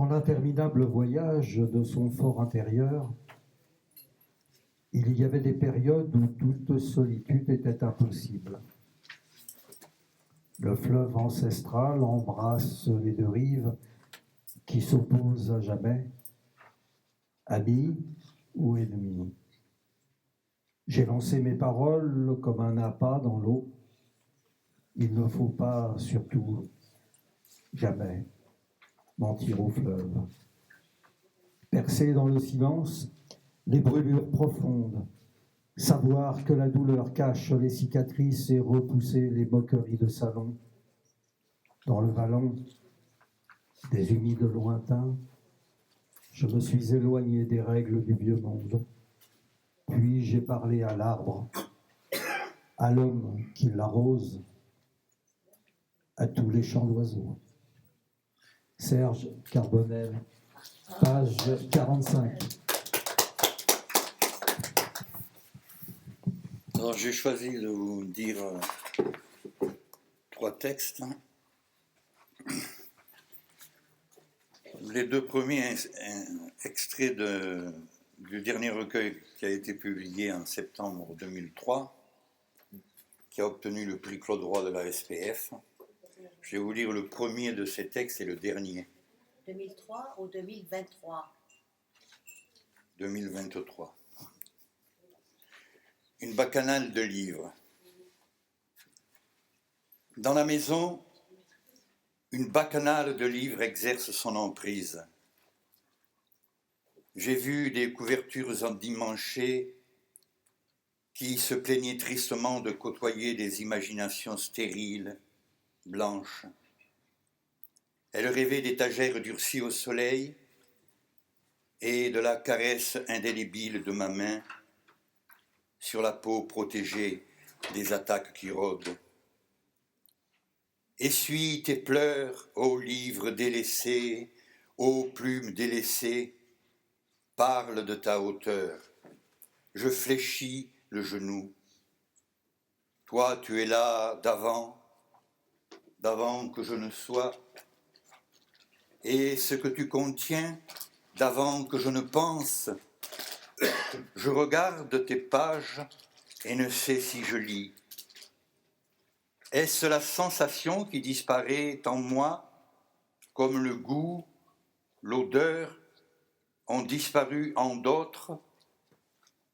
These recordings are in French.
Dans l'interminable voyage de son fort intérieur, il y avait des périodes où toute solitude était impossible. Le fleuve ancestral embrasse les deux rives qui s'opposent à jamais, amis ou ennemis. J'ai lancé mes paroles comme un appât dans l'eau. Il ne faut pas, surtout, jamais mentir au fleuve. Percer dans le silence les brûlures profondes, savoir que la douleur cache les cicatrices et repousser les moqueries de salon. Dans le vallon des humides lointains, je me suis éloigné des règles du vieux monde. Puis j'ai parlé à l'arbre, à l'homme qui l'arrose, à tous les chants d'oiseaux. Serge Carbonel, page 45. Alors j'ai choisi de vous dire 3 textes. Les 2 premiers extraits du dernier recueil qui a été publié en septembre 2003, qui a obtenu le prix Claude Roy de la SPF. Je vais vous lire le premier de ces textes et le dernier. 2003 ou 2023 2023. Une bacchanale de livres. Dans la maison, une bacchanale de livres exerce son emprise. J'ai vu des couvertures endimanchées qui se plaignaient tristement de côtoyer des imaginations stériles, blanches. Elles rêvaient d'étagères durcies au soleil et de la caresse indélébile de ma main sur la peau protégée des attaques qui rôdent. Essuie tes pleurs, ô livre délaissé, ô plume délaissée, parle de ta hauteur. Je fléchis le genou. Toi, tu es là d'avant que je ne sois, et ce que tu contiens, d'avant que je ne pense. Je regarde tes pages et ne sais si je lis. Est-ce la sensation qui disparaît en moi, comme le goût, l'odeur ont disparu en d'autres,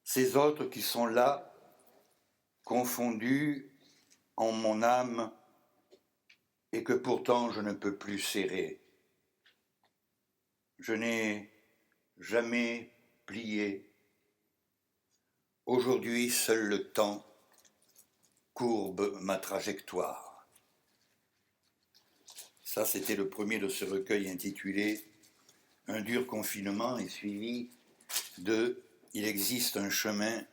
ces autres qui sont là, confondus en mon âme, et que pourtant je ne peux plus serrer. Je n'ai jamais plié. Aujourd'hui, seul le temps courbe ma trajectoire. Ça, c'était le premier de ce recueil intitulé « Un dur confinement » et suivi de « Il existe un chemin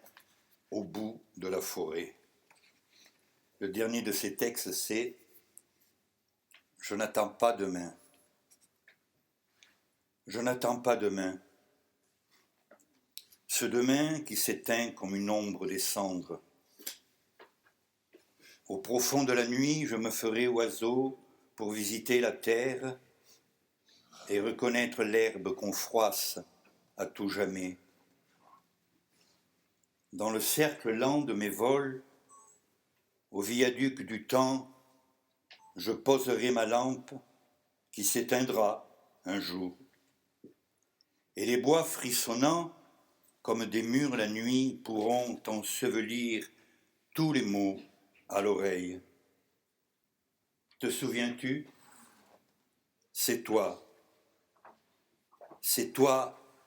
au bout de la forêt ». Le dernier de ces textes, c'est « Je n'attends pas demain ». Je n'attends pas demain. Ce demain qui s'éteint comme une ombre des cendres. Au profond de la nuit, je me ferai oiseau pour visiter la terre et reconnaître l'herbe qu'on froisse à tout jamais. Dans le cercle lent de mes vols, au viaduc du temps, je poserai ma lampe qui s'éteindra un jour. Et les bois frissonnants, comme des murs la nuit, pourront ensevelir tous les mots à l'oreille. Te souviens-tu? C'est toi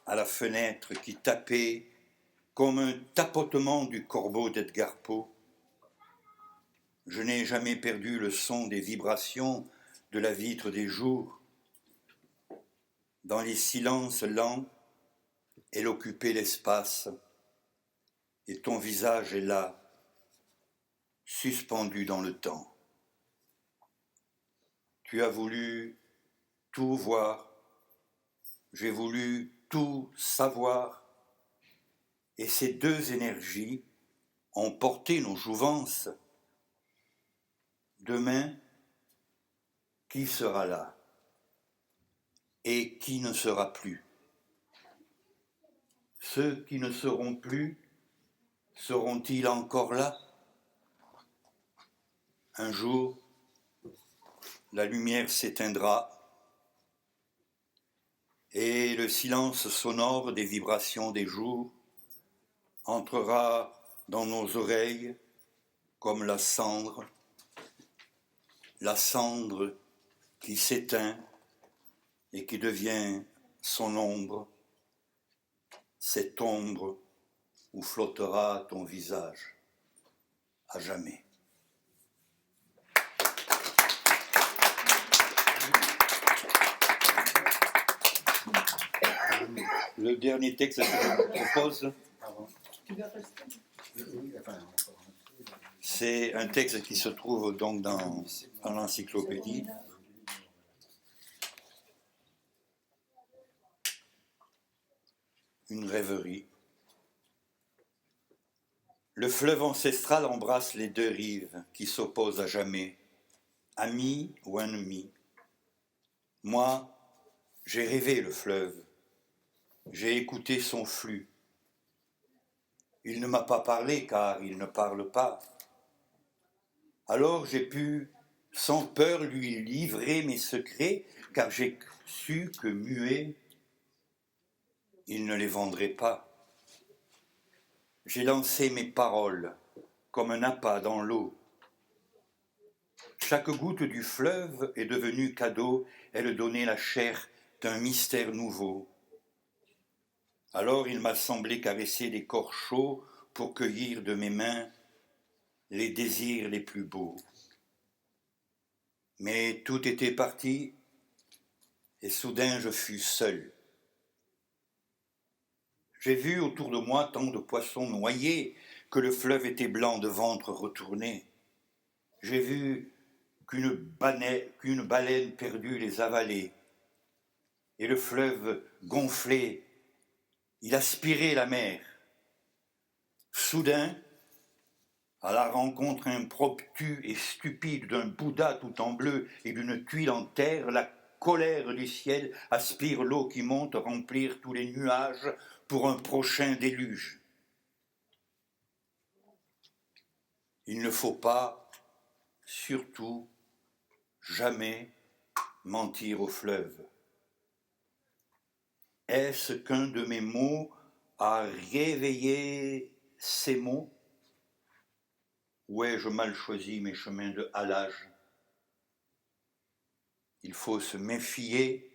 à la fenêtre qui tapait comme un tapotement du corbeau d'Edgar Poe. Je n'ai jamais perdu le son des vibrations de la vitre des jours. Dans les silences lents, elle occupait l'espace, et ton visage est là, suspendu dans le temps. Tu as voulu tout voir, j'ai voulu tout savoir, et ces deux énergies ont porté nos jouvences. Demain, qui sera là? et qui ne sera plus. Ceux qui ne seront plus, seront-ils encore là? Un jour, la lumière s'éteindra et le silence sonore des vibrations des jours entrera dans nos oreilles comme la cendre qui s'éteint et qui devient son ombre, cette ombre où flottera ton visage à jamais. Le dernier texte que je vous propose, c'est un texte qui se trouve donc dans l'encyclopédie. Une rêverie. Le fleuve ancestral embrasse les deux rives qui s'opposent à jamais, amis ou ennemis. Moi, j'ai rêvé le fleuve, j'ai écouté son flux. Il ne m'a pas parlé car il ne parle pas. Alors j'ai pu, sans peur, lui livrer mes secrets, car j'ai su que muet, il ne les vendrait pas. J'ai lancé mes paroles comme un appât dans l'eau. Chaque goutte du fleuve est devenue cadeau, elle donnait la chair d'un mystère nouveau. Alors il m'a semblé caresser des corps chauds pour cueillir de mes mains les désirs les plus beaux. Mais tout était parti et soudain je fus seul. J'ai vu autour de moi tant de poissons noyés que le fleuve était blanc de ventre retourné. J'ai vu qu'une baleine perdue les avalait. Et le fleuve gonflé, il aspirait la mer. Soudain, à la rencontre impromptue et stupide d'un Bouddha tout en bleu et d'une tuile en terre, la colère du ciel aspire l'eau qui monte remplir tous les nuages pour un prochain déluge. Il ne faut pas, surtout, jamais mentir au fleuve. Est-ce qu'un de mes mots a réveillé ces mots? Ou ai-je mal choisi mes chemins de halage? Il faut se méfier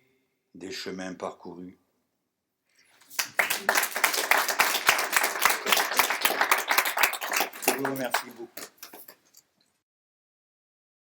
des chemins parcourus. Je vous remercie beaucoup.